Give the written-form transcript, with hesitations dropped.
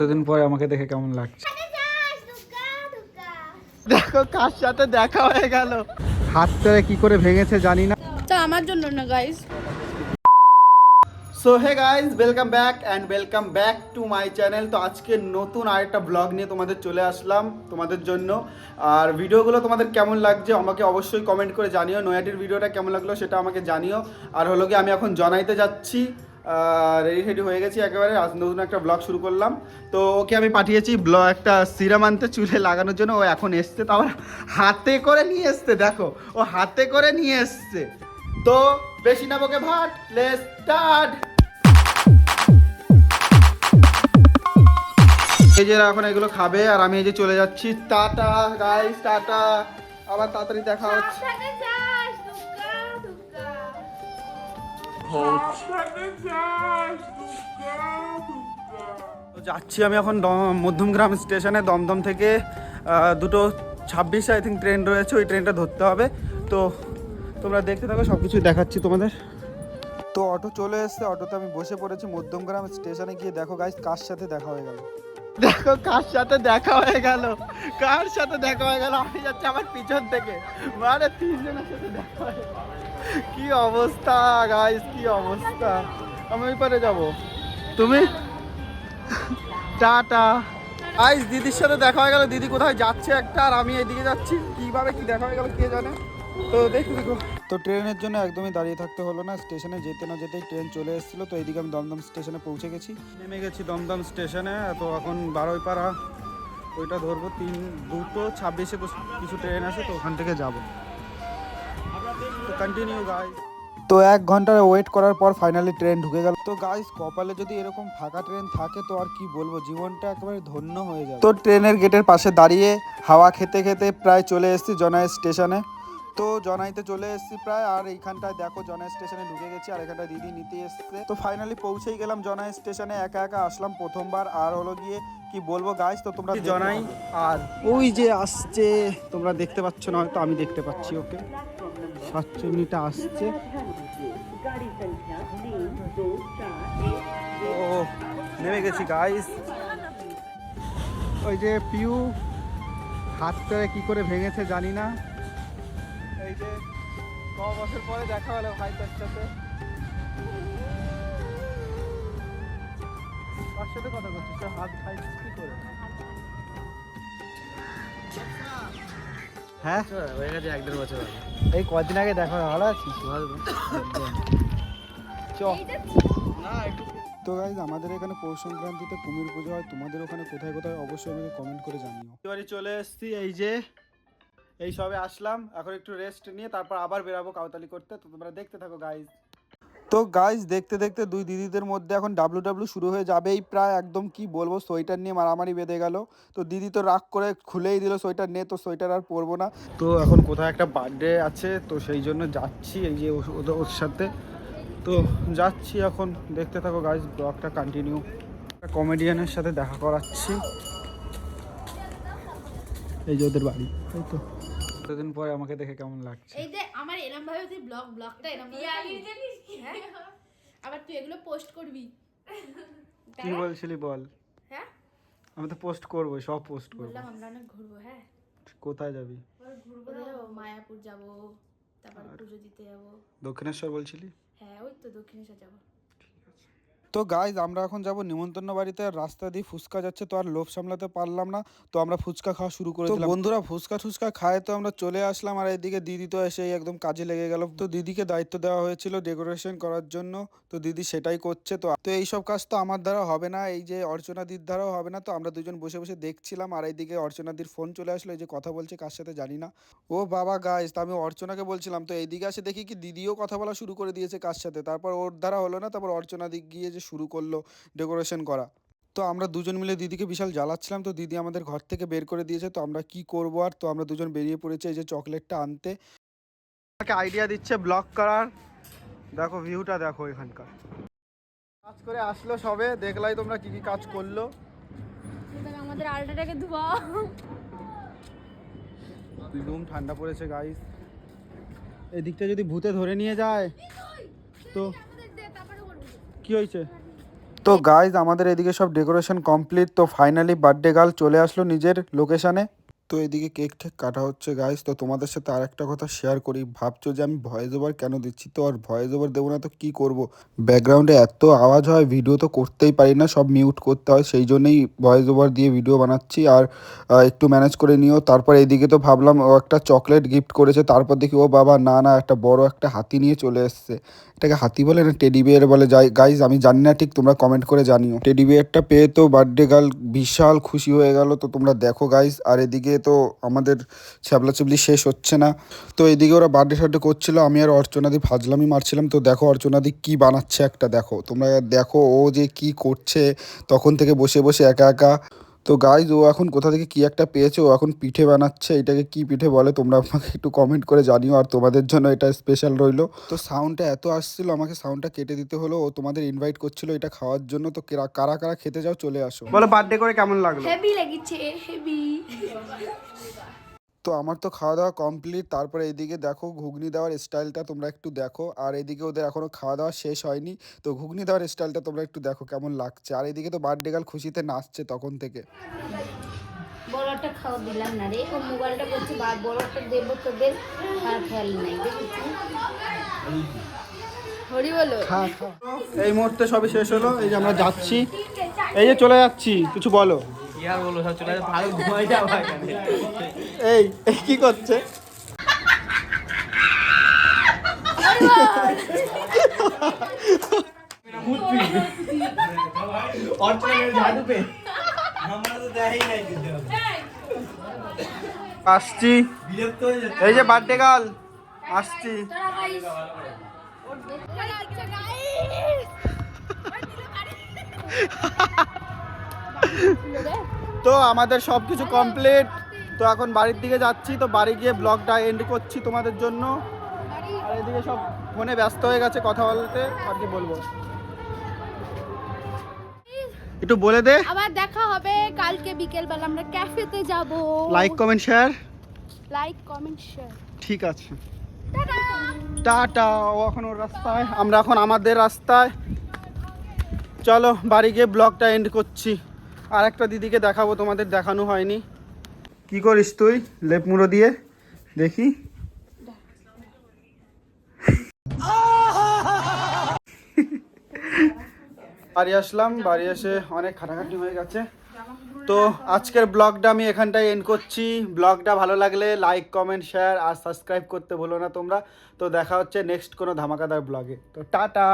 এতদিন পরে আমাকে দেখে কেমন লাগছে? দেখো কার সাথে দেখা হয়ে গেল। হাতটা কি করে ভেঙেছে জানি না। তা আমার জন্য না guys. So hey guys, welcome back to my channel. তো আজকে নতুন আরেকটা ব্লগ নিয়ে তোমাদের চলে আসলাম তোমাদের জন্য। আর ভিডিওগুলো তোমাদের কেমন লাগছে আমাকে অবশ্যই কমেন্ট করে জানিও। নয়াটির ভিডিওটা কেমন লাগলো সেটা আমাকে জানিও। আর হলো কি, আমি এখন জনাইতে যাচ্ছি, রেডি হয়ে গেছি একেবারে। আজ নতুন একটা ব্লগ শুরু করলাম। তো ওকে আমি পাঠিয়েছি একটা সিরাম আনতে চুলে লাগানোর জন্য। ও এখন এসছে, তো আবার হাতে করে নিয়ে এসছে। দেখো, ও হাতে করে নিয়ে এসছে। তো বেশি না বকে ভাট, লেটস স্টার্ট। এই যে এখন এগুলো খাবে আর আমি এই যে চলে যাচ্ছি। টাটা গাইস, টাটা, আবার তাড়াতাড়ি দেখা হচ্ছে। তো যাচ্ছি আমি এখন মধ্যমগ্রাম স্টেশনে। দমদম থেকে 2:26 আই থিঙ্ক ট্রেন রয়েছে, ওই ট্রেনটা ধরতে হবে। তো তোমরা দেখতে থাকো, সব কিছুই দেখাচ্ছি তোমাদের। তো অটো চলে এসছে, অটোতে আমি বসে পড়েছি। মধ্যমগ্রাম স্টেশনে গিয়ে দেখো গাইস কার সাথে দেখা হয়ে গেল। দেখো কার সাথে দেখা হয়ে গেল, কার সাথে দেখা হয়ে গেল। আমি যাচ্ছি আমার পিছন থেকে, মানে তিনজনের সাথে দেখা হয়ে গেল। কি অবস্থা গাইস, কি অবস্থা। আমি ওই পারে যাবো, তুমি টাটা। গাইস দিদির সাথে দেখা হয়ে গেল। দিদি কোথায় যাচ্ছে একটা, আর আমি এদিকে যাচ্ছি। কিভাবে কি দেখা হয়ে গেল কে জানে। তো দেখো। তো ট্রেনের জন্য একদমই দাঁড়িয়ে থাকতে হলো না, স্টেশনে যেতে না যেতেই ট্রেন চলে এসেছিলো। তো এইদিকে আমি দমদম স্টেশনে পৌঁছে গেছি, নেমে গেছি দমদম স্টেশনে। তো এখন বারোইপাড়া ওইটা ধরবো। 2:26 তো কিছু ট্রেন আছে, তো ওখান থেকে যাবো। তো কন্টিনিউ গাইস। তো 1 ঘন্টা ওয়েট করার পর ফাইনালি ট্রেন ঢুকে গেল। তো গাইস কপালে যদি এরকম ফাঁকা ট্রেন থাকে তো আর কি বলবো, জীবনটা একেবারে ধন্য হয়ে যাবে। তো ট্রেনের গেটের পাশে দাঁড়িয়ে হাওয়া খেতে খেতে প্রায় চলে এসেছি জনাই স্টেশনে। তো জনাইতে চলে এসেছি প্রায়। আর এইখানটায় দেখো জনাই স্টেশনে ঢুকে গেছি, আর এখানটা দিদি নিতে এসছে। তো ফাইনালি পৌঁছেই গেলাম জনাই স্টেশনে। একা একা আসলাম প্রথমবার। আর হলো গিয়ে কি বলবো গাইস, তো তোমরা জনাই আর ওই যে আসছে, তোমরা দেখতে পাচ্ছ না হয়তো, আমি দেখতে পাচ্ছি। ওকে 7-টা আসছে। ও নেমে গেছি গাইস। ওই যে পিউ হাতটা কি করে ভেঙেছে জানি না। এই যে ক বছর পরে দেখা হলো ভাই তার সাথে। তার সাথে কথা বলছিস, হাত খাইছিস কি করে? হ্যাঁ হয়ে গেছে 1-1.5 বছর। এই কদিন আগে দেখা, ভালো আছিস? তো গাইজ আমাদের এখানে পৌষ সংক্রান্তিতে কুমির পুজো হয়। তোমাদের ওখানে কোথায় কোথায় অবশ্যই আমাকে কমেন্ট করে জানিও। এবারে চলে এসেছি, এই যে এই সবে আসলাম। এখন একটু রেস্ট নিয়ে তারপর আবার বেরাবো কাউতালি করতে। তো তোমরা দেখতে থাকো গাইজ। তো গাইজ দেখতে দেখতে দুই দিদিদের মধ্যে এখন ডাব্লিউ শুরু হয়ে যাবেই প্রায়। একদম কি বলবো, সোয়েটার নিয়ে মারামারি বেঁধে গেল। তো দিদি তো রাগ করে খুলেই দিল সোয়েটার নিয়ে, তো সোয়েটার আর পরবো না। তো এখন কোথায় একটা বার্থডে আছে, তো সেই জন্য যাচ্ছি এই যে ওর সাথে। তো যাচ্ছি এখন, দেখতে থাকো গাইজ ব্লগটা কন্টিনিউ। কমেডিয়ানের সাথে দেখা করাচ্ছি, এই যে ওদের বাড়ি। এই তো এতদিন পরে আমাকে দেখে কেমন লাগছে? এই যে আমার এরকম ভাবে তুই ব্লগটা এরকম ভাবে জানিস কি? হ্যাঁ আবার তুই এগুলো পোস্ট করবি। কি বলছিলি বল? হ্যাঁ আমি তো পোস্ট করবো, সব পোস্ট করবো। বললাম আমরা অনেক ঘুরবো। হ্যাঁ কোথায় যাবি? ঘুরবো, মায়াপুর যাব, তারপর পুজো দিতে যাব। দক্ষিণেশ্বর বলছিলি? হ্যাঁ ওই তো দক্ষিণেশ্বর যাব। তো গাইজ আমরা এখন যাব নিমন্ত্রণ বাড়িতে। রাস্তা দিয়ে ফুচকা যাচ্ছে, তো আর লোভ সামলাতে পারলাম না, তো আমরা ফুচকা খাওয়া শুরু করে দিলাম। বন্ধুরা ফুচকা খায় তো আমরা চলে আসলাম। আর এইদিকে দিদি তো এসে একদম কাজে লেগে গেল। তো দিদিকে দায়িত্ব দেওয়া হয়েছিল ডেকোরেশন করার জন্য, তো দিদি সেটাই করছে। তো এইসব কাজ তো আমার দ্বারা হবে না, এই যে অর্চনাদির দ্বারাও হবে না। তো আমরা দুজন বসে বসে দেখছিলাম। আর এইদিকে অর্চনাদির ফোন চলে আসলো, এই যে কথা বলছে কার সাথে জানি না। ও বাবা গাইজ, তো আমি অর্চনাকে বলছিলাম, তো এইদিকে আসে দেখি কি দিদিও কথা বলা শুরু করে দিয়েছে কার সাথে। তারপর ওর দ্বারা হলো না, তারপর অর্চনাদিক গিয়ে যে শুরু করলো ডেকোরেশন করা। তো আমরা দুজন মিলে দিদিকে বিশাল জ্বালাচ্ছিলাম। তো দিদি আমাদের ঘর থেকে বের করে দিয়েছে। তো আমরা কি করবো আর, তো আমরা দুজন বেরিয়ে পড়েছি এই যে চকলেটটা আনতে। আমাকে আইডিয়া দিচ্ছে ব্লগ করার। দেখো ভিউটা দেখো এখানকার। কাজ করে আসলো সবে, দেখলাই তোমরা কি কি কাজ করলো। আমাদের আলটাটাকে ধোয়া, রুম ঠান্ডা পড়েছে গাইস। এই দিকটা যদি ভূতে ধরে নিয়ে যায় তো কি হয়েছে? তো গাইজ আমাদের এদিকে সব ডেকোরেশন কমপ্লিট। তো ফাইনালি বার্থডে গার্ল চলে আসলো নিজের লোকেশানে। তো এদিকে কেক ঠেক কাটা হচ্ছে গাইজ। তো তোমাদের সাথে আর একটা কথা শেয়ার করি, ভাবছো যে আমি ভয়েস ওভার কেন দিচ্ছি, তো আর ভয়েস ওভার দেবো না তো কি করব, ব্যাকগ্রাউন্ডে এত আওয়াজ হয়, ভিডিও তো করতেই পারি না, সব মিউট করতে হয়, সেই জন্যই ভয়েস ওভার দিয়ে ভিডিও বানাচ্ছি। আর একটু ম্যানেজ করে নিও। তারপর এদিকে তো ভাবলাম ও একটা চকলেট গিফট করেছে, তারপর দেখি ও বাবা না না একটা বড় একটা হাতি নিয়ে চলে এসছে। এটাকে হাতি বলে না টেডি বিয়ার বলে, যাই গাইজ আমি জানি না ঠিক, তোমরা কমেন্ট করে জানিও। টেডি বিয়ারটা পেয়ে তো বার্থডে গার্ল বিশাল খুশি হয়ে গেল। তো তোমরা দেখো গাইজ। আর এদিকে তো আমাদের ছ্যাবলাচুবলি শেষ হচ্ছে না। তো এদিকে ওরা বার্থডে করছিল, আমি আর অর্চনাদি ফাজলামি মারছিলাম। তো দেখো অর্চনাদি কি বানাচ্ছে একটা, দেখো তোমরা দেখো ও যে কি করছে তখন থেকে বসে বসে একা একা। তো গাইজ ও এখন কোথা থেকে কি একটা পেয়েছে, ও এখন পিঠে বানাচ্ছে। এটাকে কি পিঠে বলে তোমরা আমাকে একটু কমেন্ট করে জানিও, আর তোমাদের জন্য এটা স্পেশাল রইলো। তো সাউন্ডটা এত আসছিল, আমাকে সাউন্ডটা কেটে দিতে হলো। ও তোমাদের ইনভাইট করছিল এটা খাওয়ার জন্য। তো কারা কারা খেতে যাও চলে আসো। বলো বার্থডে করে কেমন লাগলো? হেভি লেগেছে, হেভি। তো আমার তো খাওয়া দাওয়া কমপ্লিট। তারপরে এইদিকে দেখো ঘুগনি দেওয়ার স্টাইলটা তোমরা একটু দেখো। আর এদিকে ওদের এখনো খাওয়া দাওয়া শেষ হয়নি। তো ঘুগনি দেওয়ার স্টাইলটা তোমরা একটু দেখো কেমন লাগছে। আর এদিকে তো বার্থডে গার্ল খুশিতে নাচছে তখন থেকে। বড়টা খাওয়া দিলাম না রে, ও মোবাইলটা বলছে বড়টা দেবো তোদের, আর খেয়াল নাই দেখেছি। হরি বলো। এই মুহূর্তে সবই শেষ হলো, এই যে আমরা যাচ্ছি, এই যে চলে যাচ্ছি, কিছু বলো। কি আর বলবো, সব চলে ভালো ঘুমাই যাও ভাই। এই এই কি করছে? জাদু পে আমরা তো দেখাই নাই কিন্তু আসছি, বিরক্ত হয়ে যাচ্ছে। এই যে বার্থডে গার্ল আসছি। তো আমাদের সব কিছু কমপ্লিট। তো এখন বাড়ির দিকে যাচ্ছি। তো বাড়ি গিয়ে ব্লগটা এন্ড করছি তোমাদের জন্য। আর এদিকে সব ফোনে ব্যস্ত হয়ে গেছে কথা বলতে, আর কি বলবো, একটু বলে দে। আবার দেখা হবে কালকে বিকেল বেলা, আমরা ক্যাফেতে যাব। Like comment share. Like comment share. ঠিক আছে, টাটা। ও এখন ওর রাস্তায়, আমরা এখন আমাদের রাস্তায়। চলো বাড়ি গিয়ে ব্লগটা এন্ড করছি। আর একটা দিদিকে দেখাবো, তোমাদের দেখানো হয়নি। কি করিস তুই লেপ মুড়ো দিয়ে দেখি? বাড়ি আসলাম, বাড়ি এসে অনেক খাটাখাটি হয়ে গেছে। তো আজকের ব্লগটা আমি এখানটায় এন্ড করছি। ব্লগটা ভালো লাগলে লাইক কমেন্ট শেয়ার আর সাবস্ক্রাইব করতে ভুলো না তোমরা। তো দেখা হচ্ছে নেক্সট কোনো ধামাকাদার ব্লগে। তো টাটা।